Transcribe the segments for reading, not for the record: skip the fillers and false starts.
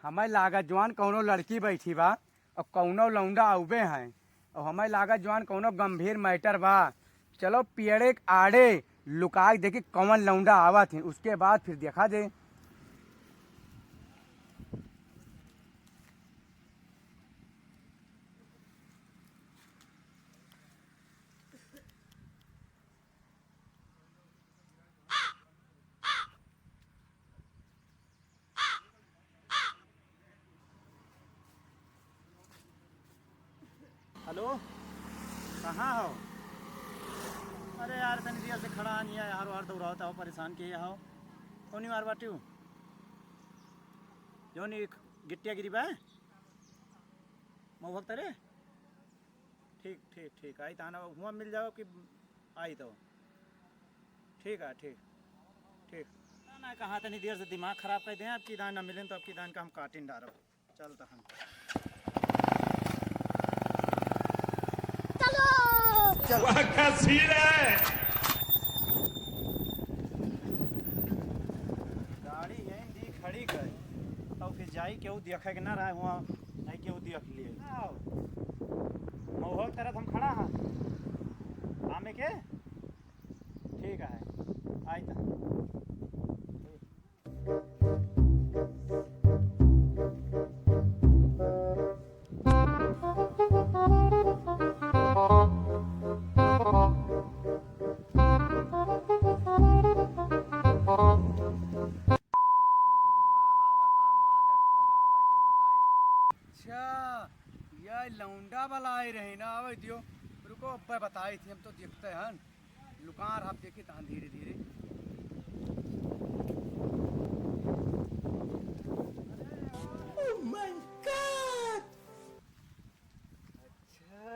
हमें लागत जवान कौनो लड़की बैठी बा और कौनो लौंडा आउबे हैं और हमें लागत जवान कौनो गंभीर मैटर बा। चलो पेड़े के आड़े लुका के देखी कौन लौंडा आवत है, उसके बाद फिर देखा दे। हेलो, कहाँ हो? अरे यार तनी देर से खड़ा नहीं है यार, वार दौड़ाओ तो परेशान किए हो। कौन वार बाटी हूँ जो नहीं गिट्टिया गिरी बा मैं भक्त रे। ठीक ठीक ठीक आई ताना हुआ मिल जाओ कि आई तो ठीक है। ठीक ठीक ना कहाँ तनी देर से दिमाग खराब कर दें। आपकी दान ना मिले तो आपकी दान का हम काटिन डारो। चल तो हम गाड़ी यहीं दी खड़ी कर और फिर जाई केहू देखे के ना रहा हुआ नहीं केहू देख लिए महुआ की तरफ हम खड़ा हाँ आमे के ठीक है आई था। लौंडा वाला आए रहे ना आवे दियो। रुको अब्बा बताई थी हम तो देखते हैं लुकार आप देखी तो धीरे धीरे। ओह माय गॉड, अच्छा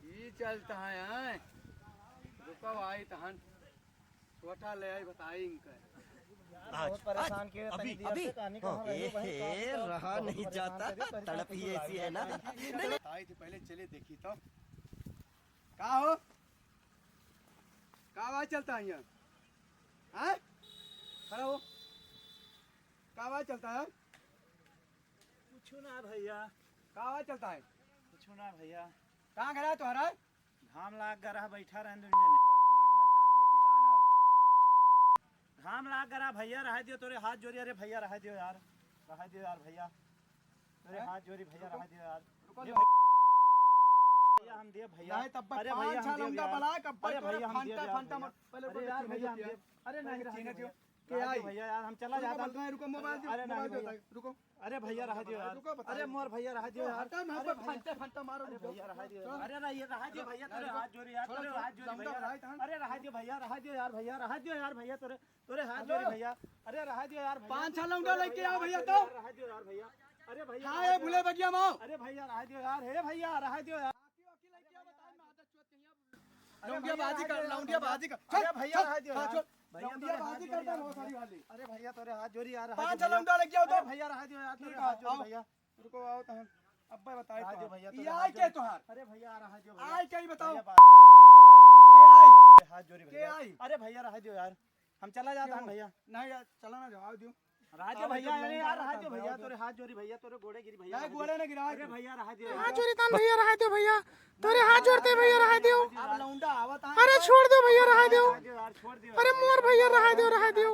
ये चलता है। रुको आई तहन छोटा ले आई बताई इनका बहुत परेशान किए अभी अभी रहा नहीं जाता, तड़प ही ऐसी है ना। आई थी पहले चले देखी तो का हो का आवाज चलता है यहाँ हैं? खड़ा हो का आवाज चलता है? पूछो ना भैया का आवाज चलता है? पूछो ना भैया कहाँ गया तुम्हारा? घाम लाग गरा बैठा रहे दो घंटा देखी था घाम लाग गरा भैया रहा दियो तोरे हाथ जोड़ी। अरे भैया रहा दियो यार, रहा दियो यार भैया तोरे हाथ जोड़ी भैया रहा दियो यार। भैया हम दिए भैया। अरे भैया हम लौंडा बला कब अरे भैया हम दिए फंटा पहले अरे यार भैया हम दिए। अरे नहीं चीने दियो के आई भैया यार हम चला जाता। रुको मोबाइल दो। अरे नहीं भैया रुको। अरे भैया रहा दियो यार। अरे मोर भैया रहा दियो यार। अरे फंटा मारो भैया रहा दियो। अरे नहीं रहा दियो भैया तोरे हाथ जोड़ी यार, तोरे हाथ जोड़ी भैया। अरे रहा दियो भैया, रहा दियो यार भैया, रहा दियो यार भैया तोरे तोरे हाथ जोड़ी भैया। अरे रहा दियो यार 5-6 लौंडा लेके आओ भैया तो रहा दियो यार भैया। अरे भैया हां ये भूले बगिया माओ। अरे भैया रहा दियो यार, हे भैया रहा दियो यार। लौंडिया बाजी कर, लौंडिया बाजी कर। अरे भैया रहा दियो यार। लौंडिया बाजी करता बहुत सारी वाली। अरे भैया तोरे हाथ जोड़ी यार। 5-6 लौंडा लेके आओ तो भैया रहा दियो यार, तोरे हाथ जोड़ी भैया। रुको आओ तो अब्बा बताए रहा दियो तो भैया ये आई के तोहार? अरे भैया रहा दियो भैया। आई कहीं बताओ बात करत रहन बलाई रहन तोरे हाथ जोड़ी के भैया। आई? अरे भैया रहा दियो यार, हम चला जाता हन भैया। नहीं यार चलो ना जवाब दियो। रहा दियो भैया। अरे यार रहा दियो भैया, तोरे हाथ जोड़ी भैया, तोरे गोड़े गिरी भैया। नहीं गोड़े ने गिरा। अरे भैया रहा दियो हाथ जोड़ी तान भैया रहा दो भैया, तोरे हाथ जोड़ते भैया रहा दो। अब लौंडा आवत है। अरे छोड़ दो भैया रहा दो। यार छोड़ दियो। अरे मोर भैया रहा दो, रहा दो।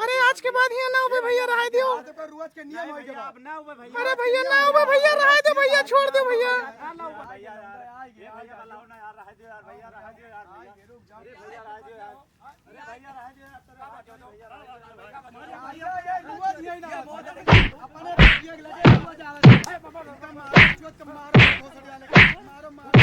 अरे आज के बाद यहाँ ना हो भैया रहा दो। आज पर रुआज के नियम होई के भैया बा। अब ना हुए भैया। अरे भैया ना हो भैया रहा दो भैया, छोड़ दो भैया। ना हुए भैया यार। ये भैया वाला ना यार, रहा दियो यार भैया, रहा दियो यार भैया। अरे भैया रहा दियो यार। अरे भैया रहा दियो यार, तोरे हाथ जोड़ी भैया रहा दियो। ये रुआज यही ना अपने ये लगे रुआज आवे। ए बाबा मारो चोट के मारो भोसड़ी वाले मारो मारो।